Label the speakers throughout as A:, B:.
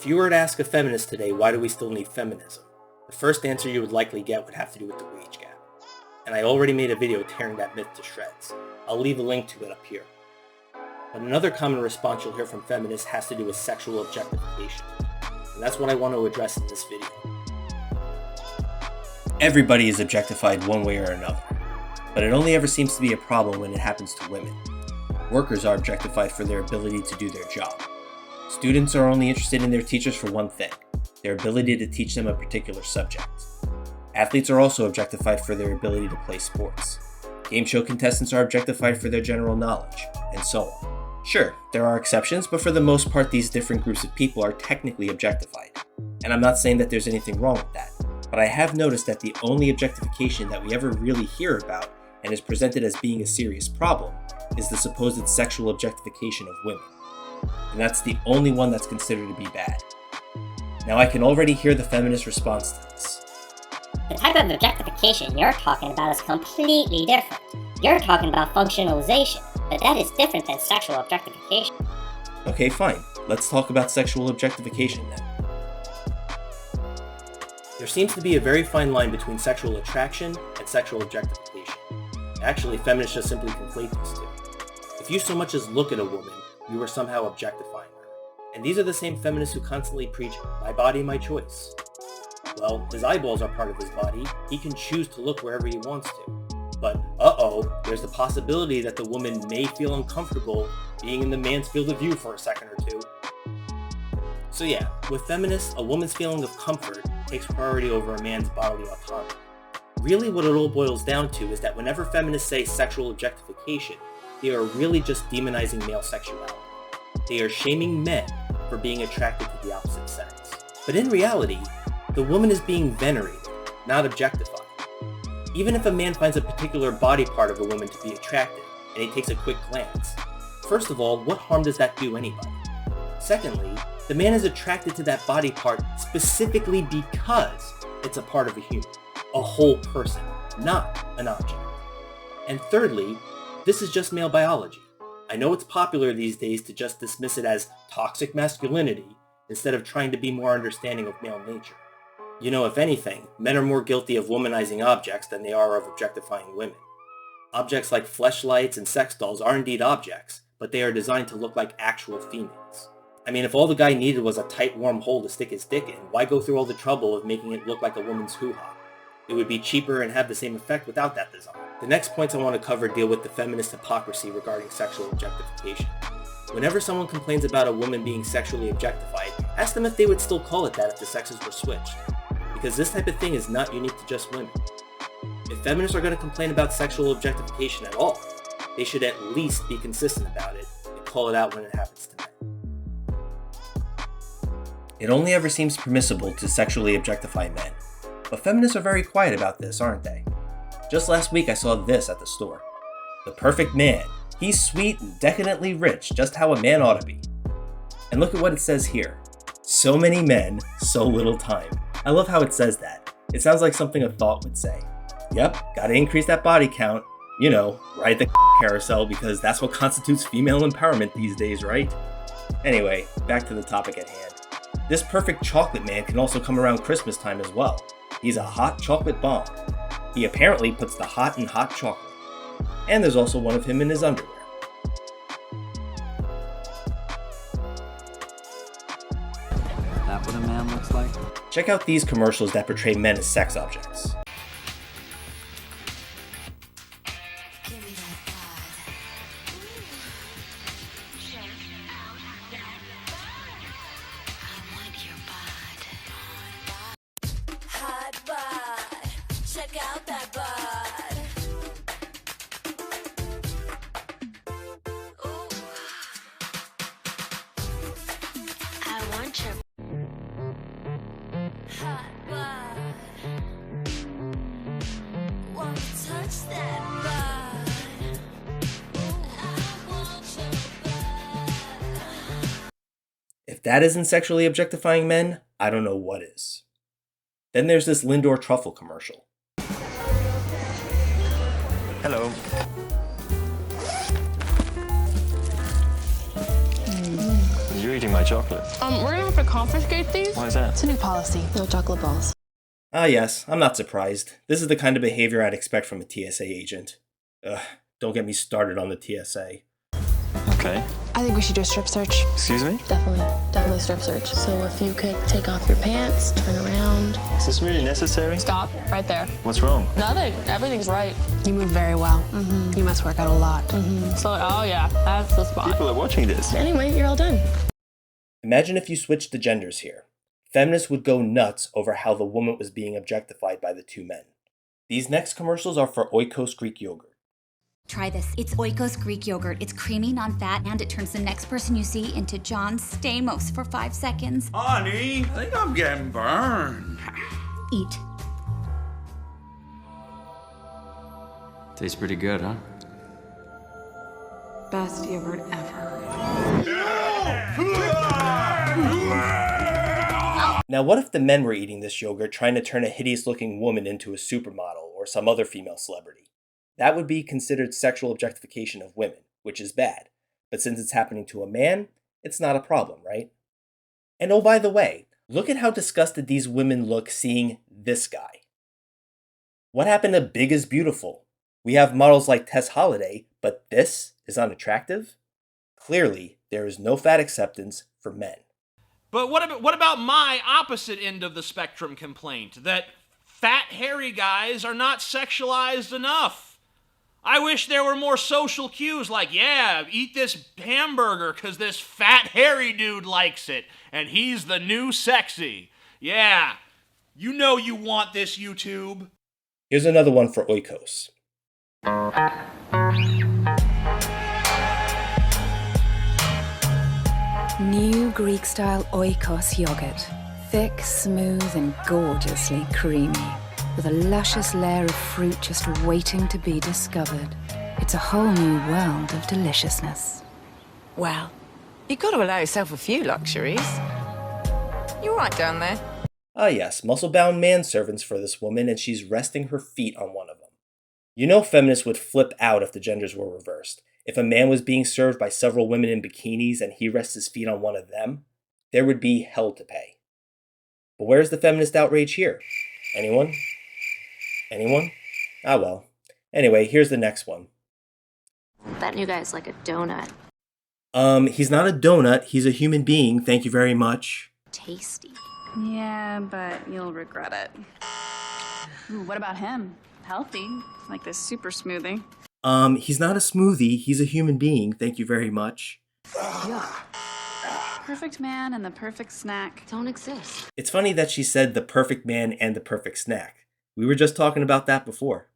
A: If you were to ask a feminist today, why do we still need feminism? The first answer you would likely get would have to do with the wage gap. And I already made a video tearing that myth to shreds. I'll leave a link to it up here. But another common response you'll hear from feminists has to do with sexual objectification. And that's what I want to address in this video. Everybody is objectified one way or another, but it only ever seems to be a problem when it happens to women. Workers are objectified for their ability to do their job. Students are only interested in their teachers for one thing, their ability to teach them a particular subject. Athletes are also objectified for their ability to play sports. Game show contestants are objectified for their general knowledge, and so on. Sure, there are exceptions, but for the most part these different groups of people are technically objectified. And I'm not saying that there's anything wrong with that, but I have noticed that the only objectification that we ever really hear about and is presented as being a serious problem is the supposed sexual objectification of women. And that's the only one that's considered to be bad. Now I can already hear the feminist response to this.
B: The type of objectification you're talking about is completely different. You're talking about functionalization, but that is different than sexual objectification.
A: Okay, fine. Let's talk about sexual objectification then. There seems to be a very fine line between sexual attraction and sexual objectification. Actually, feminists just simply conflate these two. If you so much as look at a woman, you are somehow objectifying her. And these are the same feminists who constantly preach, my body, my choice. Well, his eyeballs are part of his body. He can choose to look wherever he wants to. But, there's the possibility that the woman may feel uncomfortable being in the man's field of view for a second or two. So yeah, with feminists, a woman's feeling of comfort takes priority over a man's bodily autonomy. Really what it all boils down to is that whenever feminists say sexual objectification, they are really just demonizing male sexuality. They are shaming men for being attracted to the opposite sex. But in reality, the woman is being venerated, not objectified. Even if a man finds a particular body part of a woman to be attractive, and he takes a quick glance, first of all, what harm does that do anybody? Secondly, the man is attracted to that body part specifically because it's a part of a human, a whole person, not an object. And thirdly, this is just male biology. I know it's popular these days to just dismiss it as toxic masculinity instead of trying to be more understanding of male nature. You know, if anything, men are more guilty of womanizing objects than they are of objectifying women. Objects like fleshlights and sex dolls are indeed objects, but they are designed to look like actual females. I mean, if all the guy needed was a tight, warm hole to stick his dick in, why go through all the trouble of making it look like a woman's hoo-ha? It would be cheaper and have the same effect without that design. The next points I want to cover deal with the feminist hypocrisy regarding sexual objectification. Whenever someone complains about a woman being sexually objectified, ask them if they would still call it that if the sexes were switched. Because this type of thing is not unique to just women. If feminists are going to complain about sexual objectification at all, they should at least be consistent about it and call it out when it happens to men. It only ever seems permissible to sexually objectify men. But feminists are very quiet about this, aren't they? Just last week I saw this at the store. The perfect man. He's sweet and decadently rich, just how a man ought to be. And look at what it says here. So many men, so little time. I love how it says that. It sounds like something a thought would say. Yep, gotta increase that body count. You know, ride the carousel because that's what constitutes female empowerment these days, right? Anyway, back to the topic at hand. This perfect chocolate man can also come around Christmas time as well. He's a hot chocolate bomb. He apparently puts the hot in hot chocolate. And there's also one of him in his underwear.
C: Is that what a man looks like?
A: Check out these commercials that portray men as sex objects.
D: Check out that bod. Ooh. I want your hot bod. Want to touch that bod. I want your bod.
A: If that isn't sexually objectifying men, I don't know what is. Then there's this Lindor truffle commercial.
E: Hello. You You're eating my chocolates.
F: We're gonna have to confiscate these.
E: Why is that?
F: It's a new policy. No chocolate balls.
A: Ah yes, I'm not surprised. This is the kind of behavior I'd expect from a TSA agent. Ugh, don't get me started on the TSA.
E: Okay.
F: I think we should do a strip search.
E: Excuse me?
F: Definitely strip search. So if you could take off your pants, turn around.
E: Is this really necessary?
F: Stop, right there.
E: What's wrong?
F: Nothing, everything's right. You move very well. You must work out a lot. So, oh yeah, that's the spot.
E: People are watching this.
F: Anyway, you're all done.
A: Imagine if you switched the genders here. Feminists would go nuts over how the woman was being objectified by the two men. These next commercials are for Oikos Greek yogurt.
G: Try this. It's Oikos Greek yogurt. It's creamy, non-fat, and it turns the next person you see into John Stamos for 5 seconds.
H: Honey, I think I'm getting burned.
G: Eat.
C: Tastes pretty good, huh?
F: Best yogurt ever.
A: Now what if the men were eating this yogurt trying to turn a hideous-looking woman into a supermodel or some other female celebrity? That would be considered sexual objectification of women, which is bad. But since it's happening to a man, it's not a problem, right? And oh, by the way, look at how disgusted these women look seeing this guy. What happened to Big is Beautiful? We have models like Tess Holliday, but this is unattractive? Clearly, there is no fat acceptance for men.
I: But what about my opposite end of the spectrum complaint, that fat, hairy guys are not sexualized enough? I wish there were more social cues like, yeah, eat this hamburger because this fat, hairy dude likes it, and he's the new sexy. Yeah, you know you want this, YouTube.
A: Here's another one for Oikos.
J: New Greek-style Oikos yogurt. Thick, smooth, and gorgeously creamy. With a luscious layer of fruit just waiting to be discovered. It's a whole new world of deliciousness.
K: Well, you've got to allow yourself a few luxuries. You all right down there?
A: Ah yes, muscle-bound manservants for this woman, and she's resting her feet on one of them. You know feminists would flip out if the genders were reversed. If a man was being served by several women in bikinis and he rests his feet on one of them, there would be hell to pay. But where's the feminist outrage here? Anyone? Anyone? Ah well. Anyway, here's the next one.
L: That new guy's like a donut.
A: He's not a donut, he's a human being, thank you very much.
L: Tasty.
M: Yeah, but you'll regret it. Ooh, what about him? Healthy, like this super smoothie.
A: He's not a smoothie, he's a human being, thank you very much.
M: Yeah. Perfect man and the perfect snack
L: don't exist.
A: It's funny that she said the perfect man and the perfect snack. We were just talking about that before.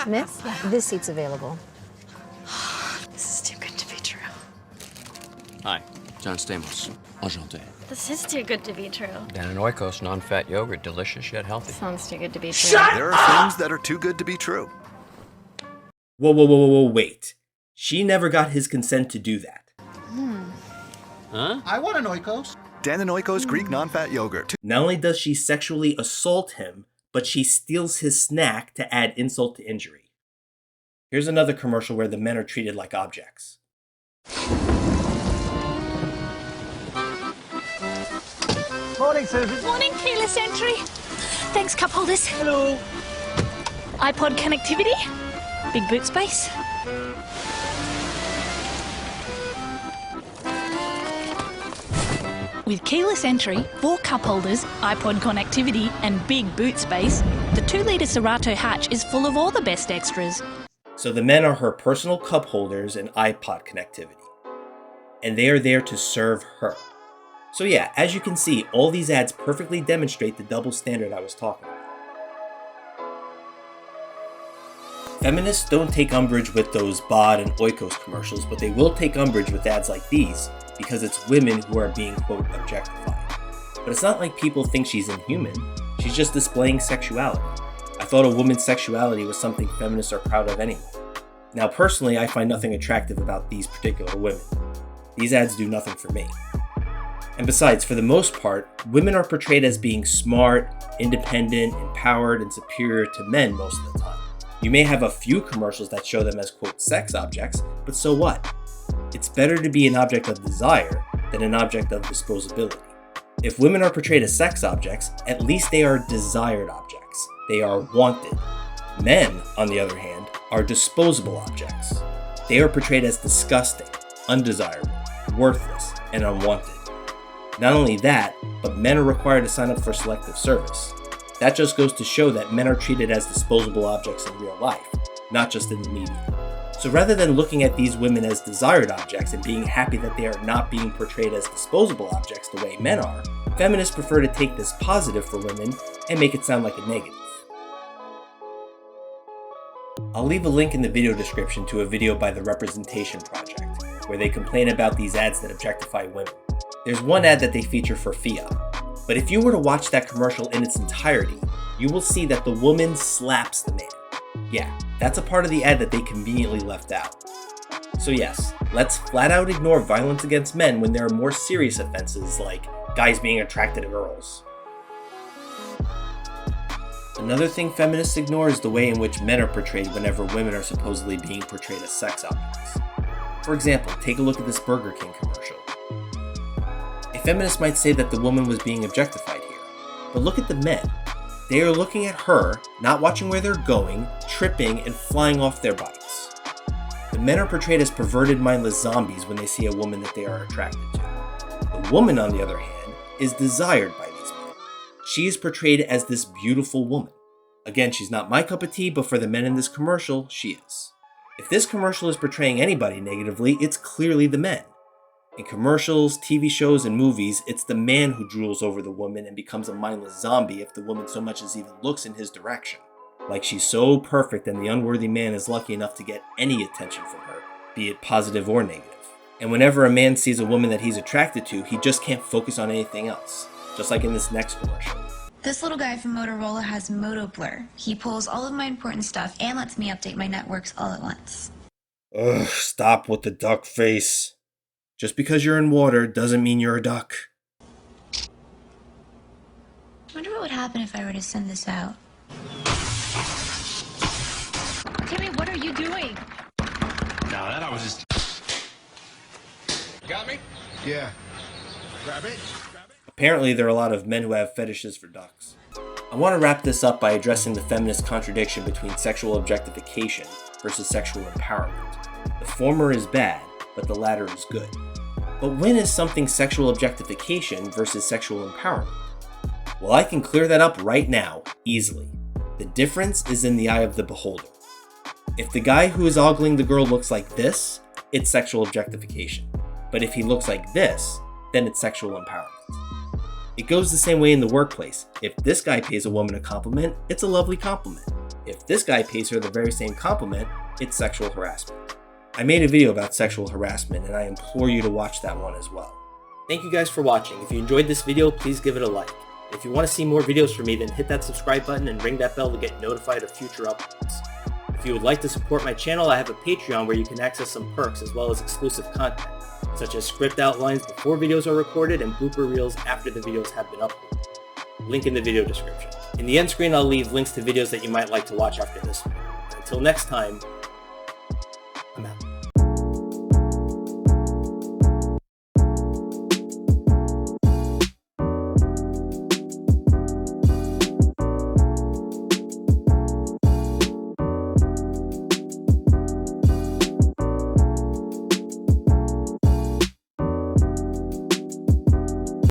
N: Miss, this seat's available.
L: This is too good to be true.
C: Hi, John Stamos. Enchanté.
L: This is too good to be true.
C: Dan and Oikos non-fat yogurt, delicious yet healthy.
L: Sounds too good to be true.
O: There are things that are too good to be true.
A: Whoa, wait. She never got his consent to do that.
C: Huh?
O: I want an Oikos. Dan and Oikos Greek non-fat yogurt.
A: Not only does she sexually assault him, but she steals his snack to add insult to injury. Here's another commercial where the men are treated like objects.
P: Morning, Susan.
Q: Morning, keyless entry. Thanks, cup holders.
P: Hello.
Q: iPod connectivity. Big boot space. With keyless entry, 4 cup holders, iPod connectivity, and big boot space, the 2-litre Serato hatch is full of all the best extras.
A: So the men are her personal cup holders and iPod connectivity. And they are there to serve her. So yeah, as you can see, all these ads perfectly demonstrate the double standard I was talking about. Feminists don't take umbrage with those bod and Oikos commercials, but they will take umbrage with ads like these, because it's women who are being, quote, objectified. But it's not like people think she's inhuman, she's just displaying sexuality. I thought a woman's sexuality was something feminists are proud of anyway. Now personally, I find nothing attractive about these particular women. These ads do nothing for me. And besides, for the most part, women are portrayed as being smart, independent, empowered, and superior to men most of the time. You may have a few commercials that show them as, quote, sex objects, but so what? It's better to be an object of desire than an object of disposability. If women are portrayed as sex objects, at least they are desired objects. They are wanted. Men, on the other hand, are disposable objects. They are portrayed as disgusting, undesirable, worthless, and unwanted. Not only that, but men are required to sign up for selective service. That just goes to show that men are treated as disposable objects in real life, not just in the media. So rather than looking at these women as desired objects and being happy that they are not being portrayed as disposable objects the way men are, feminists prefer to take this positive for women and make it sound like a negative. I'll leave a link in the video description to a video by the Representation Project, where they complain about these ads that objectify women. There's one ad that they feature for Fiat, but if you were to watch that commercial in its entirety, you will see that the woman slaps the man. Yeah, that's a part of the ad that they conveniently left out. So yes, let's flat out ignore violence against men when there are more serious offenses like guys being attracted to girls. Another thing feminists ignore is the way in which men are portrayed whenever women are supposedly being portrayed as sex objects. For example, take a look at this Burger King commercial. A feminist might say that the woman was being objectified here, but look at the men. They are looking at her, not watching where they're going, tripping, and flying off their bikes. The men are portrayed as perverted, mindless zombies when they see a woman that they are attracted to. The woman, on the other hand, is desired by these men. She is portrayed as this beautiful woman. Again, she's not my cup of tea, but for the men in this commercial, she is. If this commercial is portraying anybody negatively, it's clearly the men. In commercials, TV shows, and movies, it's the man who drools over the woman and becomes a mindless zombie if the woman so much as even looks in his direction. Like she's so perfect and the unworthy man is lucky enough to get any attention from her, be it positive or negative. And whenever a man sees a woman that he's attracted to, he just can't focus on anything else. Just like in this next commercial.
N: This little guy from Motorola has Moto Blur. He pulls all of my important stuff and lets me update my networks all at once.
A: Ugh, stop with the duck face. Just because you're in water doesn't mean you're a duck.
N: I wonder what would happen if I were to send this out.
Q: Timmy, what are you doing?
H: Now that I was just... Got me? Yeah. Grab it.
A: Apparently, there are a lot of men who have fetishes for ducks. I want to wrap this up by addressing the feminist contradiction between sexual objectification versus sexual empowerment. The former is bad, but the latter is good. But when is something sexual objectification versus sexual empowerment? Well, I can clear that up right now, easily. The difference is in the eye of the beholder. If the guy who is ogling the girl looks like this, it's sexual objectification. But if he looks like this, then it's sexual empowerment. It goes the same way in the workplace. If this guy pays a woman a compliment, it's a lovely compliment. If this guy pays her the very same compliment, it's sexual harassment. I made a video about sexual harassment and I implore you to watch that one as well. Thank you guys for watching. If you enjoyed this video, please give it a like. If you want to see more videos from me, then hit that subscribe button and ring that bell to get notified of future uploads. If you would like to support my channel, I have a Patreon where you can access some perks as well as exclusive content, such as script outlines before videos are recorded and blooper reels after the videos have been uploaded. Link in the video description. In the end screen, I'll leave links to videos that you might like to watch after this one. Until next time,